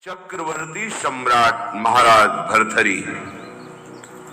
चक्रवर्ती सम्राट महाराज भर्तृहरि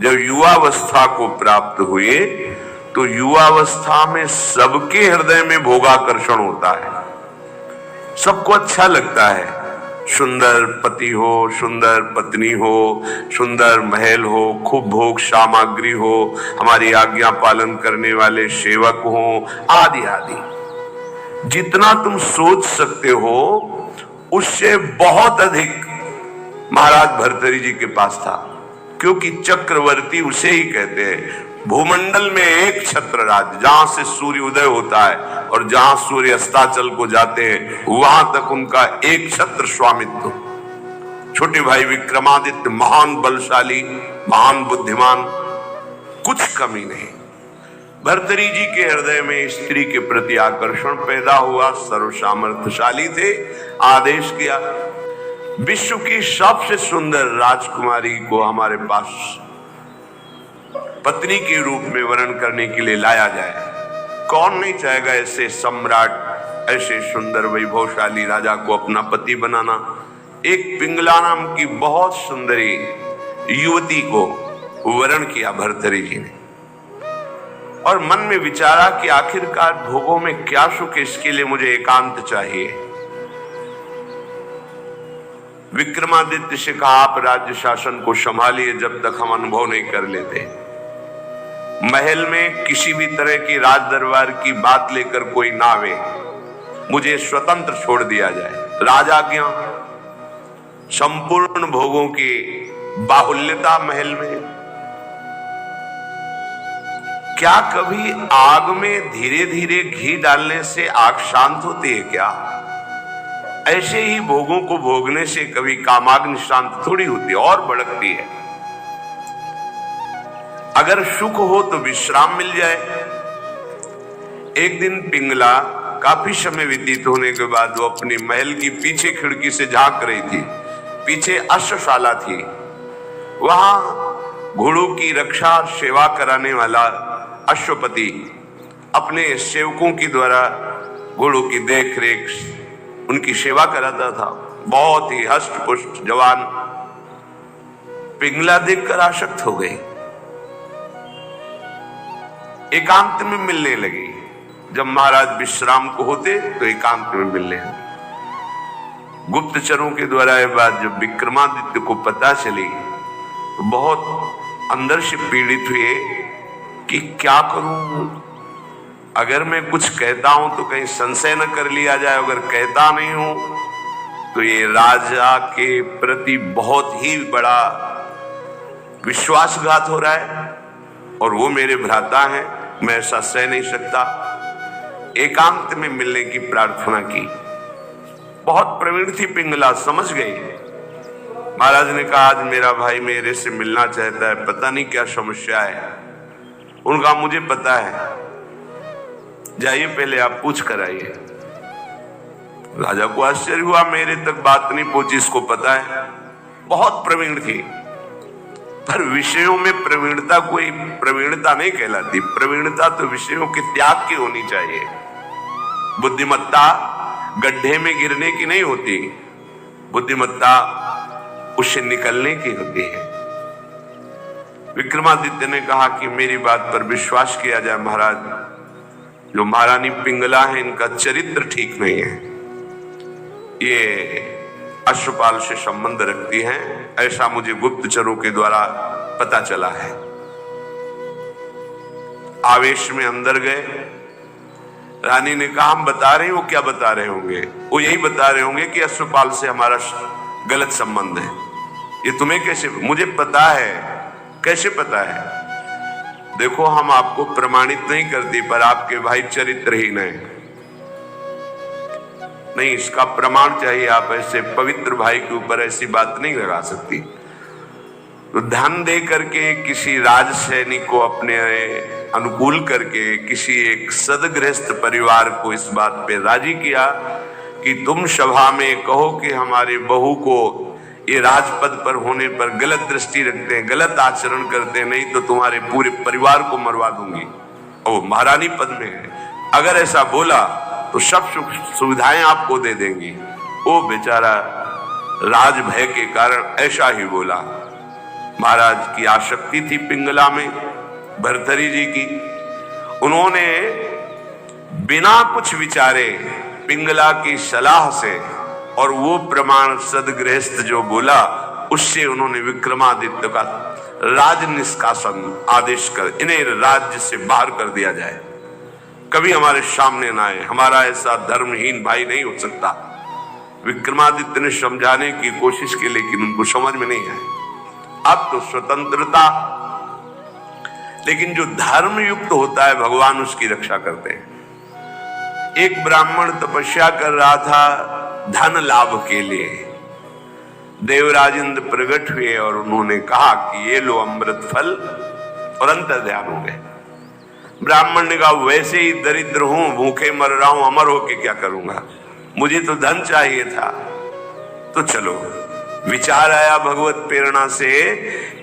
जब युवावस्था को प्राप्त हुए तो युवावस्था में सबके हृदय में भोगाकर्षण होता है। सबको अच्छा लगता है, सुंदर पति हो, सुंदर पत्नी हो, सुंदर महल हो, खूब भोग सामग्री हो, हमारी आज्ञा पालन करने वाले सेवक हो, आदि आदि। जितना तुम सोच सकते हो उससे बहुत अधिक महाराज भर्तृहरि जी के पास था, क्योंकि चक्रवर्ती उसे ही कहते हैं। भूमंडल में एक छत्र राज्य, जहां से सूर्य उदय होता है और जहां सूर्य अस्ताचल को जाते हैं वहां तक उनका एक छत्र स्वामित्व। छोटे भाई विक्रमादित्य महान बलशाली, महान बुद्धिमान, कुछ कमी नहीं। भर्तृहरि जी के हृदय में स्त्री के प्रति आकर्षण पैदा हुआ, सर्वसामर्थ्यशाली थे। आदेश किया विश्व की सबसे सुंदर राजकुमारी को हमारे पास पत्नी के रूप में वर्ण करने के लिए लाया जाए। कौन नहीं चाहेगा ऐसे सम्राट, ऐसे सुंदर वैभवशाली राजा को अपना पति बनाना। एक पिंगला नाम की बहुत सुंदरी युवती को वर्ण किया भर्तृहरि जी ने, और मन में विचारा कि आखिरकार भोगों में क्या सुख, इसके लिए मुझे एकांत चाहिए। विक्रमादित्य से कहा आप राज्य शासन को संभालिए जब तक हम अनुभव नहीं कर लेते। महल में किसी भी तरह की राज दरबार की बात लेकर कोई ना आवे, मुझे स्वतंत्र छोड़ दिया जाए। राजाज्ञा, संपूर्ण भोगों की बाहुल्यता महल में। क्या कभी आग में धीरे धीरे घी डालने से आग शांत होती है क्या? ऐसे ही भोगों को भोगने से कभी कामाग्नि शांत थोड़ी होती है, और भड़कती है। अगर सुख हो तो विश्राम मिल जाए। एक दिन पिंगला काफी समय व्यतीत होने के बाद वो अपनी महल की पीछे खिड़की से झांक रही थी। पीछे अश्वशाला थी, वहां घोड़ों की रक्षा सेवा कराने वाला अश्वपति अपने सेवकों के द्वारा घोड़ों की देखरेख, उनकी सेवा कराता था। बहुत ही हष्ट पुष्ट जवान पिंगला देखकर आसक्त हो गई, एकांत में मिलने लगी। जब महाराज विश्राम को होते तो एकांत में मिलने लगे। गुप्तचरों के द्वारा यह बात जब विक्रमादित्य को पता चली तो बहुत अंदर से पीड़ित हुए कि क्या करूं, अगर मैं कुछ कहता हूं तो कहीं संशय न कर लिया जाए, अगर कहता नहीं हूं तो ये राजा के प्रति बहुत ही बड़ा विश्वासघात हो रहा है, और वो मेरे भ्राता हैं, मैं ऐसा सह नहीं सकता। एकांत में मिलने की प्रार्थना की। बहुत प्रवीण थी पिंगला, समझ गई। महाराज ने कहा आज मेरा भाई मेरे से मिलना चाहता है, पता नहीं क्या समस्या है। उनका मुझे पता है, जाइए पहले आप पूछ कर आइए। राजा को आश्चर्य हुआ, मेरे तक बात नहीं पहुंची, इसको पता है। बहुत प्रवीण थी, पर विषयों में प्रवीणता कोई प्रवीणता नहीं कहलाती। प्रवीणता तो विषयों के त्याग की होनी चाहिए। बुद्धिमत्ता गड्ढे में गिरने की नहीं होती, बुद्धिमत्ता उससे निकलने की होती है। विक्रमादित्य ने कहा कि मेरी बात पर विश्वास किया जाए महाराज, जो महारानी पिंगला है इनका चरित्र ठीक नहीं है, ये अश्वपाल से संबंध रखती हैं, ऐसा मुझे गुप्तचरों के द्वारा पता चला है। आवेश में अंदर गए। रानी ने कहा हम बता रहे हो, क्या बता रहे होंगे? वो यही बता रहे होंगे कि अश्वपाल से हमारा गलत संबंध है। ये तुम्हें कैसे? मुझे पता है। कैसे पता है? देखो हम आपको प्रमाणित नहीं करती, पर आपके भाई चरित्रहीन है। नहीं, इसका प्रमाण चाहिए। आप ऐसे पवित्र भाई के ऊपर ऐसी बात नहीं लगा सकती। तो धन दे करके किसी राज सैनिक को अपने अनुकूल करके किसी एक सदगृहस्थ परिवार को इस बात पे राजी किया कि तुम सभा में कहो कि हमारी बहू को ये राजपद पर होने पर गलत दृष्टि रखते हैं, गलत आचरण करते हैं, नहीं तो तुम्हारे पूरे परिवार को मरवा दूंगी। और महारानी पद में है, अगर ऐसा बोला तो सब सुख सुविधाएं आपको दे देंगी। वो बेचारा राज भय के कारण ऐसा ही बोला। महाराज की आसक्ति थी पिंगला में, भर्तरी जी की। उन्होंने बिना कुछ विचारे पिंगला की सलाह से और वो प्रमाण सदगृहस्थ जो बोला उससे उन्होंने विक्रमादित्य का राज निष्कासन आदेश कर इन्हें राज्य से बाहर कर दिया जाए, कभी हमारे सामने ना आए, हमारा ऐसा धर्महीन भाई नहीं हो सकता। विक्रमादित्य ने समझाने की कोशिश की लेकिन उनको समझ में नहीं आया। अब तो स्वतंत्रता, लेकिन जो धर्म युक्त होता है भगवान उसकी रक्षा करते हैं। एक ब्राह्मण तपस्या कर रहा था धन लाभ के लिए। देवराज इंद्र प्रकट हुए और उन्होंने कहा कि ये लो अमृत फल, और अंतर्ध्यान हो गए। ब्राह्मण ने कहा वैसे ही दरिद्र हूं, भूखे मर रहा हूं, अमर होके क्या करूंगा, मुझे तो धन चाहिए था। तो चलो विचार आया भगवत प्रेरणा से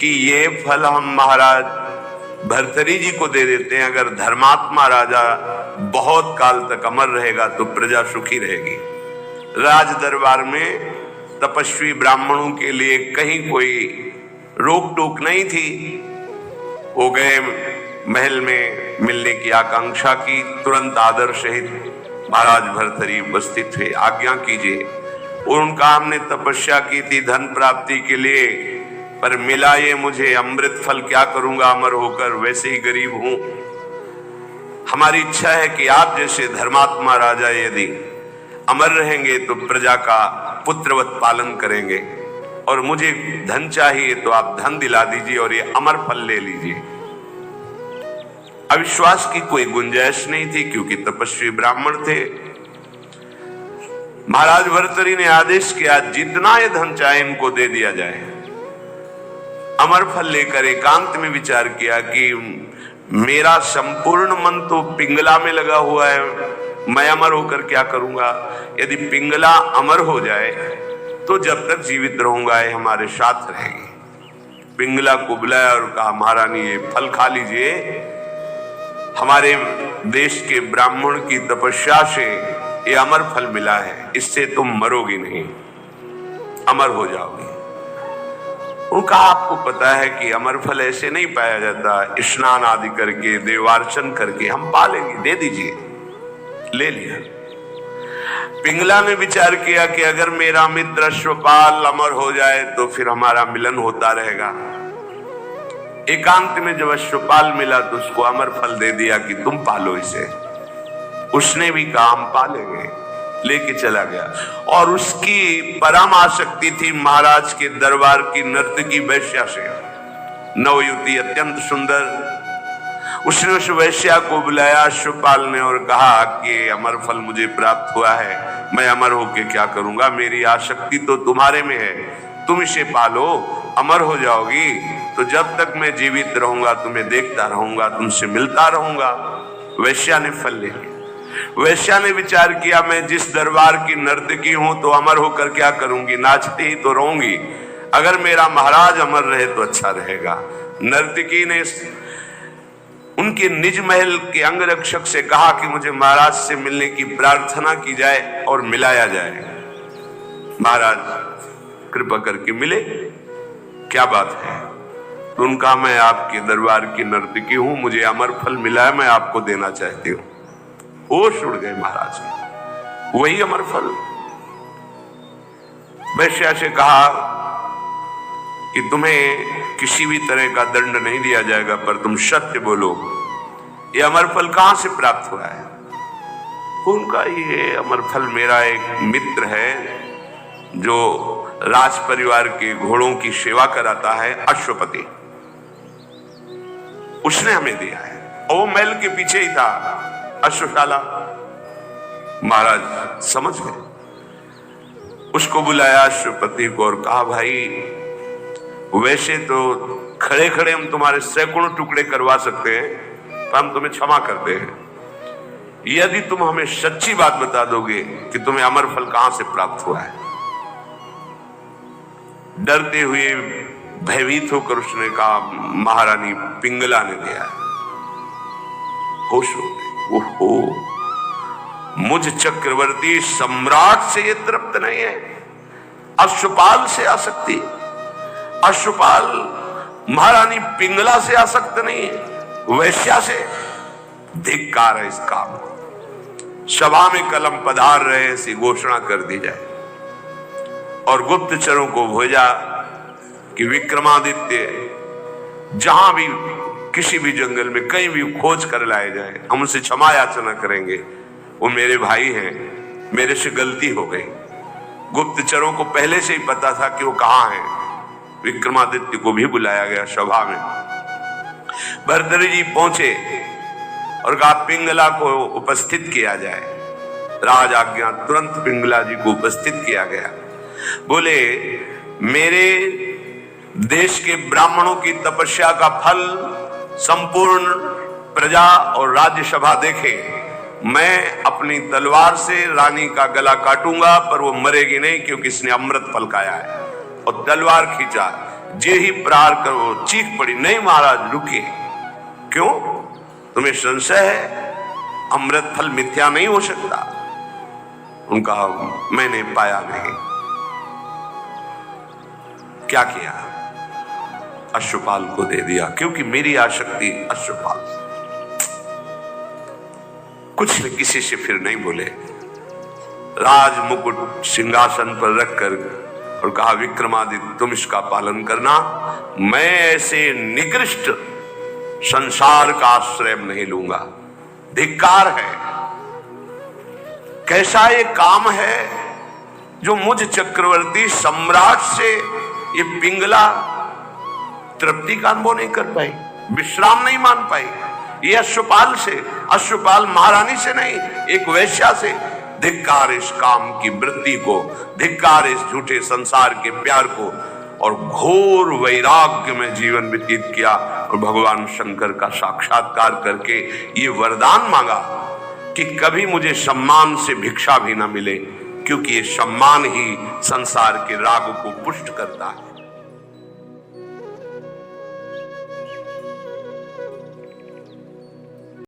कि ये फल हम महाराज भर्तरी जी को दे देते हैं। अगर धर्मात्मा राजा बहुत काल तक अमर रहेगा तो प्रजा सुखी रहेगी। राज दरबार में तपस्वी ब्राह्मणों के लिए कहीं कोई रोक टोक नहीं थी। वो गए महल में मिलने की आकांक्षा की, तुरंत आदर सहित महाराज भर्तरी उपस्थित हुए, आज्ञा कीजिए। और उनका हमने तपस्या की थी धन प्राप्ति के लिए, पर मिला ये मुझे अमृत फल, क्या करूंगा अमर होकर, वैसे ही गरीब हूं। हमारी इच्छा है कि आप जैसे धर्मात्मा राजा यदि अमर रहेंगे तो प्रजा का पुत्रवत पालन करेंगे, और मुझे धन चाहिए तो आप धन दिला दीजिए और ये अमर फल ले लीजिए। अविश्वास की कोई गुंजाइश नहीं थी क्योंकि तपस्वी ब्राह्मण थे। महाराज भर्तरी ने आदेश किया जितना ये धन चाहे इनको दे दिया जाए। अमर फल लेकर एकांत में विचार किया कि मेरा संपूर्ण मन तो पिंगला में लगा हुआ है, मैं अमर होकर क्या करूंगा। यदि पिंगला अमर हो जाए तो जब तक जीवित रहूंगा ये हमारे साथ रहेगी। पिंगला को बुलाया और कहा महारानी ये फल खा लीजिए, हमारे देश के ब्राह्मण की तपस्या से ये अमर फल मिला है, इससे तुम मरोगी नहीं, अमर हो जाओगी। उनका आपको पता है कि अमर फल ऐसे नहीं पाया जाता, स्नान आदि करके देवार्चन करके हम पालेंगे, दे दीजिए। ले लिया। पिंगला ने विचार किया कि अगर मेरा मित्र अश्वपाल अमर हो जाए तो फिर हमारा मिलन होता रहेगा। एकांत में जब अश्वपाल मिला तो उसको अमर फल दे दिया कि तुम पालो इसे। उसने भी कहा हम पालेंगे, लेके चला गया। और उसकी परम आसक्ति थी महाराज के दरबार की नर्तकी वैश्या से। नवयुवती अत्यंत सुंदर। उसने उस वैश्या को बुलाया अश्वपाल ने और कहा कि अमर फल मुझे प्राप्त हुआ है, मैं अमर होके क्या करूंगा, मेरी आसक्ति तो तुम्हारे में है, तुम इसे पालो, अमर हो जाओगी। तो जब तक मैं जीवित रहूंगा तुम्हें देखता रहूंगा, तुमसे मिलता रहूंगा। वैश्या ने फल ले लिया। वैश्या ने विचार किया मैं जिस दरबार की नर्तकी हूं तो अमर होकर क्या करूंगी, नाचती ही तो रहूंगी। अगर मेरा महाराज अमर रहे तो अच्छा रहेगा। नर्तकी ने उनके निज महल के अंगरक्षक से कहा कि मुझे महाराज से मिलने की प्रार्थना की जाए और मिलाया जाए। महाराज कृपा करके मिले, क्या बात है। तो उनका मैं आपके दरबार की नर्तकी हूं, मुझे अमर फल मिला है, मैं आपको देना चाहती हूं। होश उड़ गए महाराज के, वही अमर फल। वैश्या से कहा कि तुम्हें किसी भी तरह का दंड नहीं दिया जाएगा, पर तुम सत्य बोलो, ये अमर फल कहां से प्राप्त हुआ है। उनका ये अमर फल मेरा एक मित्र है जो राज परिवार के घोड़ों की सेवा कराता है, अश्वपति, उसने हमें दिया है। और वो महल के पीछे ही था अश्वशाला। महाराज समझ गए। उसको बुलाया अश्वपति को और कहा भाई वैसे तो खड़े खड़े हम तुम्हारे सैकड़ों टुकड़े करवा सकते हैं, पर हम तुम्हें क्षमा करते हैं यदि तुम हमें सच्ची बात बता दोगे कि तुम्हें अमर फल कहां से प्राप्त हुआ है। डरते हुए भयभीत होकर उसने कहा महारानी पिंगला ने दिया है। होश हो गए। ओहो, मुझ चक्रवर्ती सम्राट से ये तृप्त नहीं है, अश्वपाल से आसक्ति, अश्वपाल महारानी पिंगला से आसक्त नहीं है, वैश्या से। धिक्कार है इस काम को। सभा में कलम पधार रहे ऐसी घोषणा कर दी जाए और गुप्तचरों को भेजा कि विक्रमादित्य जहां भी किसी भी जंगल में कहीं भी खोज कर लाए जाए, हम उनसे क्षमा याचना करेंगे। वो मेरे भाई हैं, मेरे से गलती हो गई। गुप्तचरों को पहले से ही पता था कि वो कहां है। विक्रमादित्य को भी बुलाया गया सभा में। भर्तृहरि जी पहुंचे और कहा पिंगला को उपस्थित किया जाए। राज आज्ञा, तुरंत पिंगला जी को उपस्थित किया गया। बोले मेरे देश के ब्राह्मणों की तपस्या का फल संपूर्ण प्रजा और राज्यसभा देखे। मैं अपनी तलवार से रानी का गला काटूंगा, पर वो मरेगी नहीं क्योंकि इसने अमृत फल खाया है। और तलवार खींचा, जे ही प्रहार कर वो चीख पड़ी, नहीं महाराज रुकिए। क्यों? तुम्हें संशय है? अमृत फल मिथ्या नहीं हो सकता। उनका मैंने पाया नहीं। क्या किया? अश्वपाल को दे दिया, क्योंकि मेरी आसक्ति अश्वपाल। कुछ किसी से फिर नहीं बोले। राज मुकुट सिंहासन पर रखकर और कहा विक्रमादित्य तुम इसका पालन करना, मैं ऐसे निकृष्ट संसार का आश्रय नहीं लूंगा। धिक्कार है। कैसा ये काम है जो मुझ चक्रवर्ती सम्राट से ये पिंगला तृप्ति का अनुभव नहीं कर पाई, विश्राम नहीं मान पाई। ये अश्वपाल से, अश्वपाल महारानी से नहीं, एक वैश्या से। धिक्कार इस काम की वृत्ति को, धिक्कार इस झूठे संसार के प्यार को। और घोर वैराग्य में जीवन व्यतीत किया और भगवान शंकर का साक्षात्कार करके ये वरदान मांगा कि कभी मुझे सम्मान से भिक्षा भी ना मिले, क्योंकि ये सम्मान ही संसार के राग को पुष्ट करता है।